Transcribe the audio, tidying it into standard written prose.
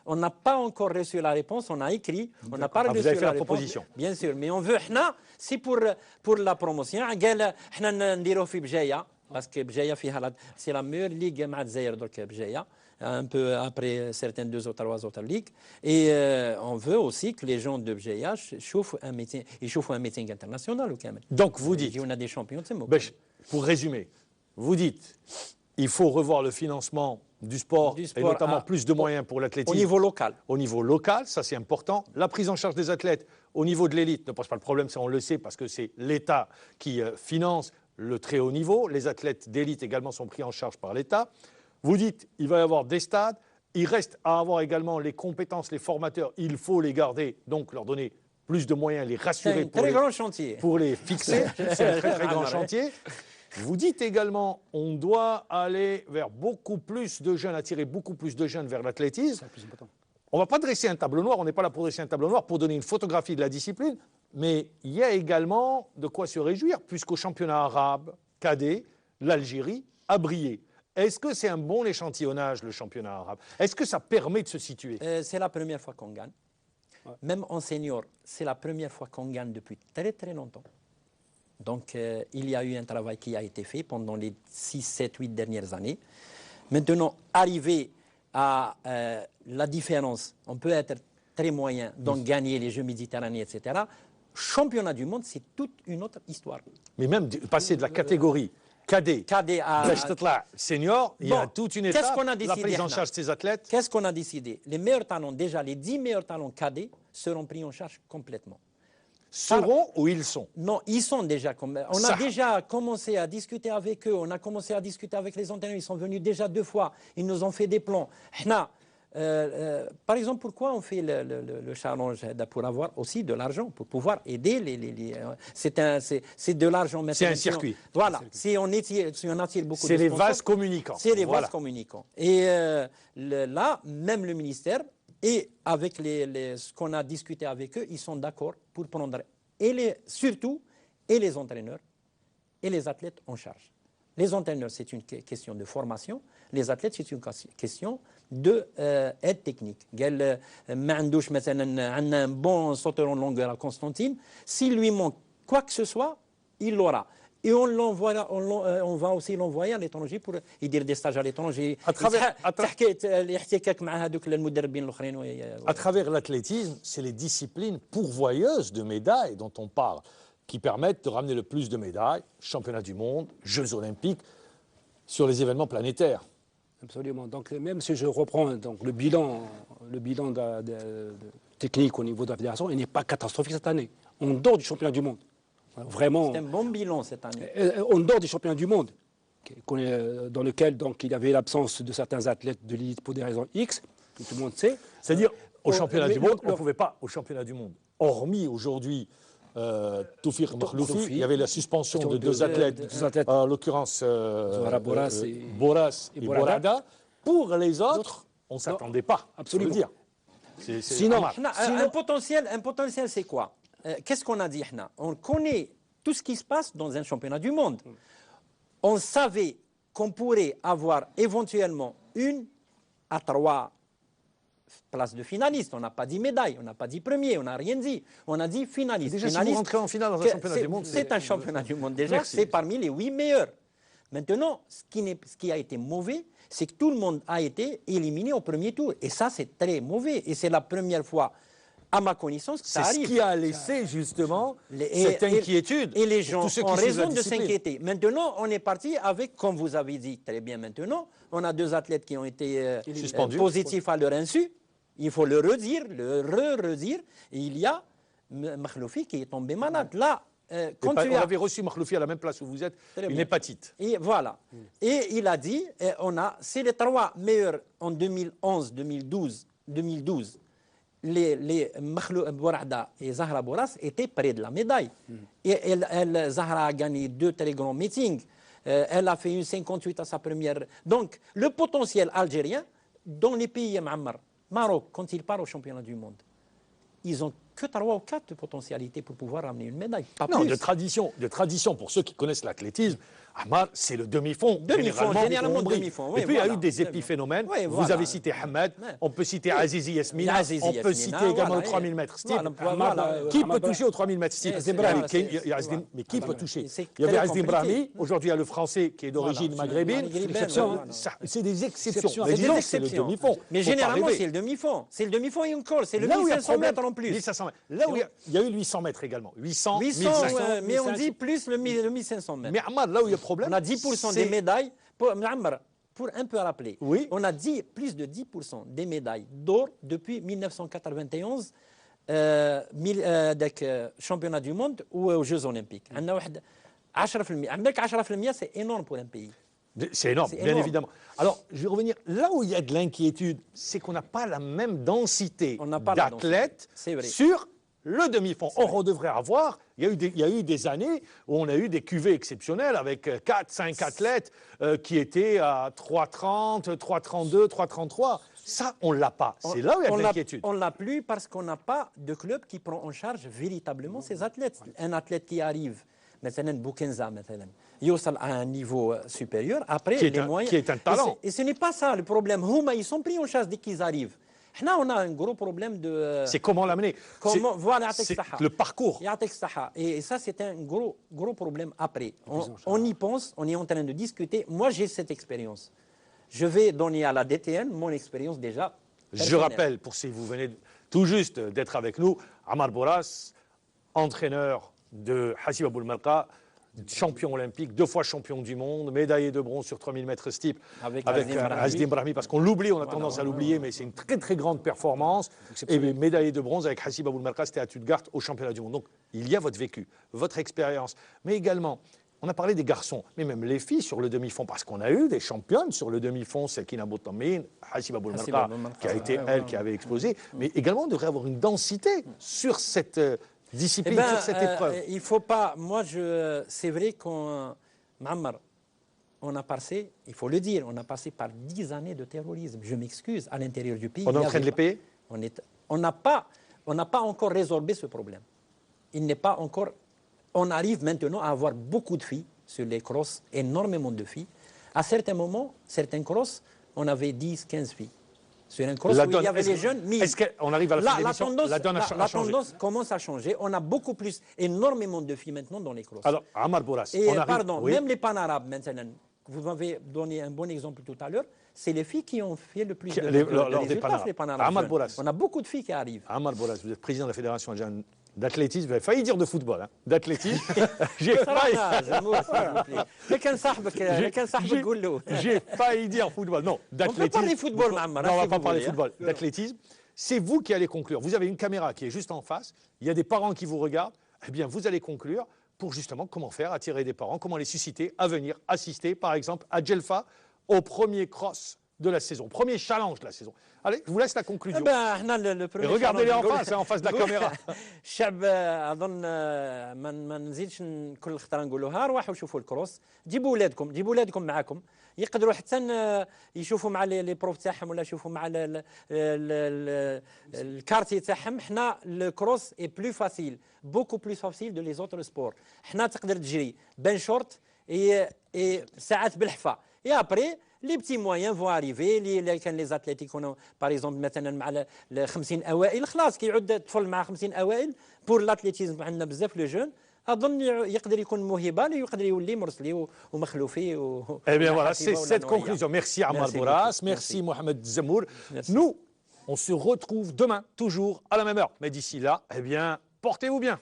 On n'a pas encore reçu la réponse, on a écrit, on n'a pas reçu vous avez fait la la réponse. proposition. Bien sûr, mais on veut, c'est pour la promotion. Parce que Bjaya, c'est la meilleure ligue donc Bjaya, un peu après certaines 2 ou 3 autres ligues. Et on veut aussi que les gens de Bjaya chauffent un meeting international. Donc vous dites, on a des champions de ce mot. Pour résumer, vous dites il faut revoir le financement du sport et notamment plus de moyens pour l'athlétisme. Au niveau local. Au niveau local, ça c'est important. La prise en charge des athlètes au niveau de l'élite ne pose pas le problème, ça on le sait, parce que c'est l'État qui finance le très haut niveau. Les athlètes d'élite également sont pris en charge par l'État. Vous dites il va y avoir des stades. Il reste à avoir également les compétences, les formateurs. Il faut les garder, donc leur donner plus de moyens, les rassurer grand chantier. Pour les fixer. C'est un très très grand chantier. Vous dites également on doit aller vers beaucoup plus de jeunes, attirer beaucoup plus de jeunes vers l'athlétisme. On ne va pas dresser un tableau noir, on n'est pas là pour dresser un tableau noir, pour donner une photographie de la discipline, mais il y a également de quoi se réjouir, puisqu'au championnat arabe cadet, l'Algérie a brillé. Est-ce que c'est un bon échantillonnage, le championnat arabe? Est-ce que ça permet de se situer? C'est la première fois qu'on gagne. Même en senior, c'est la première fois qu'on gagne depuis très très longtemps. Donc, il y a eu un travail qui a été fait pendant les 6, 7, 8 dernières années. Maintenant, arriver à la différence, on peut être très moyen, donc gagner les Jeux méditerranéens, etc. Championnat du monde, c'est toute une autre histoire. Mais même passer de la catégorie cadet à senior, il y a toute une étape, la prise en charge de ces athlètes. Qu'est-ce qu'on a décidé? Les meilleurs talents, déjà les 10 meilleurs talents cadets seront pris en charge complètement. Seront ou ils sont? Non, ils sont déjà. On a déjà commencé à discuter avec eux, on a commencé à discuter avec les entraîneurs, ils sont venus déjà 2 fois, ils nous ont fait des plans. Par exemple, pourquoi on fait le challenge pour avoir aussi de l'argent, pour pouvoir aider c'est de l'argent maintenant. C'est un circuit. Voilà, si on attire beaucoup de c'est les vases communicants. C'est les vases communicants. Et là, même le ministère, et avec ce qu'on a discuté avec eux, ils sont d'accord pour prendre surtout les entraîneurs et les athlètes en charge. Les entraîneurs, c'est une question de formation. Les athlètes, c'est une question d'aide technique. Un bon sauteur en longueur à Constantine, s'il lui manque quoi que ce soit, il l'aura. Et on va aussi l'envoyer à l'étranger pour dire des stages à l'étranger. À travers l'athlétisme, c'est les disciplines pourvoyeuses de médailles dont on parle, qui permettent de ramener le plus de médailles, championnat du monde, Jeux olympiques, sur les événements planétaires. Absolument. Donc même si je reprends donc, le bilan technique au niveau de la fédération, il n'est pas catastrophique cette année. On dort du championnat du monde. Vraiment. C'est un bon bilan cette année. On dort du championnat du monde, dans lequel donc, il y avait l'absence de certains athlètes de l'élite pour des raisons X, que tout le monde sait. C'est-à-dire, au championnat du monde, on ne pouvait pas, au championnat du monde, hormis aujourd'hui Toufir Makhloufi, il y avait la suspension de 2 athlètes, en l'occurrence Boras et Borada. Pour les autres, on ne s'attendait pas. Absolument. Dire. Sinon, un potentiel, c'est quoi? Qu'est-ce qu'on a dit? On connaît tout ce qui se passe dans un championnat du monde. On savait qu'on pourrait avoir éventuellement 1 à 3 places de finalistes. On n'a pas dit médaille, on n'a pas dit premier, on n'a rien dit. On a dit finaliste. Déjà, si vous rentrez en finale dans un championnat du monde, c'est un championnat du monde déjà. C'est parmi les 8 meilleurs. Maintenant, ce qui a été mauvais, c'est que tout le monde a été éliminé au premier tour. Et ça, c'est très mauvais. Et c'est la première fois, à ma connaissance, que ça arrive. C'est ce qui a laissé justement cette inquiétude. Et les gens ont raison de s'inquiéter. Maintenant, on est parti avec, comme vous avez dit très bien maintenant, on a 2 athlètes qui ont été positifs à leur insu. Il faut le redire, redire. Et il y a Makhloufi qui est tombé malade. Là, on avait reçu Makhloufi à la même place où vous êtes, une hépatite. Et voilà. Et il a dit, c'est les 3 meilleurs en 2011, 2012. Les Borada et Zahra Boras étaient près de la médaille. Et Zahra a gagné 2 très grands meetings. Elle a fait une 58 à sa première. Donc, le potentiel algérien, dans les pays Maroc, quand ils partent au championnat du monde, ils ont que 3 ou 4 de potentialité pour pouvoir ramener une médaille. Pas Non, plus. de tradition, pour ceux qui connaissent l'athlétisme, Ahmad, c'est le demi-fond. Généralement on brille. demi-fond. Oui, Et puis il y a voilà. eu des épiphénomènes. Oui, Vous voilà. avez cité Hamed, Ouais. on peut citer Azizi Yasmina, Azizi on peut Yasmina, citer également voilà, le 3000 mètres. Steve, voilà, qui Ahmad peut toucher au 3000 mètres, Steve? C'est Brahmi, vrai, mais qui peut toucher? c'est Il y avait très Azdim compliqué. Brahmi, aujourd'hui il y a le français qui est d'origine Voilà, maghrébine. maghrébine, exception, voilà. C'est des exceptions. C'est Mais des disons que c'est le exceptions. demi-fond. Mais Faut pas généralement, rêver. c'est le demi-fond. C'est le demi-fond et encore. C'est le Là où il y a 1500 problème, mètres en plus. 1500 mètres. Là où il y a eu 800 mètres également. 800, 800, 1500. mais on dit plus le 1500 mètres. Mais Ahmad, là où il y a problème, On a 10% des c'est- médailles. Pour un peu rappeler, Oui. on a plus de 10% des médailles d'or depuis 1991, championnat du monde ou aux Jeux Olympiques. On a 10%. Avec 10%, c'est énorme pour un pays. C'est énorme, C'est bien énorme. évidemment. Alors, je vais revenir. Là où il y a de l'inquiétude, c'est qu'on n'a pas la même densité On n'a pas la d'athlètes densité, c'est vrai. sur le demi-fond. Or, on devrait avoir. Il y a eu des années où on a eu des cuvées exceptionnelles avec 4, 5 athlètes qui étaient à 3,30, 3,32, 3,33. Ça, on ne l'a pas. C'est là où il y a de l'inquiétude. On ne l'a plus parce qu'on n'a pas de club qui prend en charge véritablement ces athlètes. Un athlète qui arrive, مثلا Boukenza, مثلا, يوصل à un niveau supérieur, après Qui est les un- moyens. qui est un talent. Et ce n'est pas ça le problème. Ils sont pris en charge dès qu'ils arrivent. Là, on a un gros problème de. C'est comment l'amener. Comment, C'est- voilà, c'est le parcours. Et ça, c'est un gros problème après. On y pense, on est en train de discuter. Moi, j'ai cette expérience. Je vais donner à la DTN mon expérience déjà. Je personnelle. rappelle, pour si vous venez tout juste d'être avec nous, Amar Boras, entraîneur de Hassib Abou Malka, champion olympique, 2 fois champion du monde, médaillé de bronze sur 3000 mètres steeple Avec Azdim Brahmi, parce qu'on l'oublie, on a tendance à l'oublier, mais c'est une très très grande performance. Et médaillé de bronze avec Hassib Abou Malka, c'était à Stuttgart au championnat du monde. Donc il y a votre vécu, votre expérience, mais également. On a parlé des garçons, mais même les filles sur le demi-fond, parce qu'on a eu des championnes sur le demi-fond, Sekina Boutamine, Hassib Abou Malka, qui a été elle qui avait explosé, mais également on devrait avoir une densité sur cette discipline, sur cette épreuve. Il ne faut pas. Moi, c'est vrai Ma'ammar, on a passé, il faut le dire, on a passé par 10 années de terrorisme. Je m'excuse, à l'intérieur du pays. On est en train de les payer. On n'a pas encore résorbé ce problème. Il n'est pas encore. On arrive maintenant à avoir beaucoup de filles sur les crosses, énormément de filles. À certains moments, certains crosses, on avait 10, 15 filles. Sur un cross où il y avait les jeunes, 1000. Est-ce qu'on arrive à la fin de l'émission? La tendance tendance commence à changer. On a beaucoup plus, énormément de filles maintenant dans les crosses. Alors, Amar Boras, Et on arrive, pardon, oui. même les panarabes maintenant, vous m'avez donné un bon exemple tout à l'heure, c'est les filles qui ont fait le plus de lors des résultats, les panarabes. Amar jeunes. Boras. On a beaucoup de filles qui arrivent. Amar Boras, vous êtes président de la Fédération algérienne d'athlétisme, vous avez failli dire de football, hein, d'athlétisme. J'ai failli... J'ai failli dire football. Non, d'athlétisme. On peut parler football, Ma'ammar, Non, on ne va si pas vous parler voulez, football. D'athlétisme, c'est vous qui allez conclure. Vous avez une caméra qui est juste en face, il y a des parents qui vous regardent. Eh bien, vous allez conclure pour justement comment faire attirer des parents, comment les susciter à venir assister, par exemple, à Djelfa, au premier cross de la saison, premier challenge de la saison. Allez, je vous laisse la conclusion. Et regardez-les en face, en face de la caméra. الشعب اظن ما نزيدش كل خطره نقولوها روحوا شوفوا الكروس جيبوا ولادكم معاكم يقدروا حتى يشوفوا مع لي بروف تاعهم ولا يشوفوا مع الكارتي تاعهم. حنا الكروس اي بلو فاسيل بوكو بلو فاسيل دو لي زوتر سبور. حنا تقدر تجري بان شورت اي ساعات بالحفا اي ابري لي بتي موان فو اريفي اللي كان لي زاتليتيك باغ اكزومبل مثلا مع ال 50 اوائل خلاص كيعود الطفل مع 50 اوائل بور لاتليتيزم عندنا بزاف لو جون اظن يقدر يكون موهبه يقدر يولي مرسلي ومخلوفي Eh bien voilà, c'est cette conclusion. Merci Amar Merci Boras, beaucoup. merci Mohamed Zemour. Merci. Nous, on se retrouve demain, toujours à la même heure. Mais d'ici là, eh bien, portez-vous bien.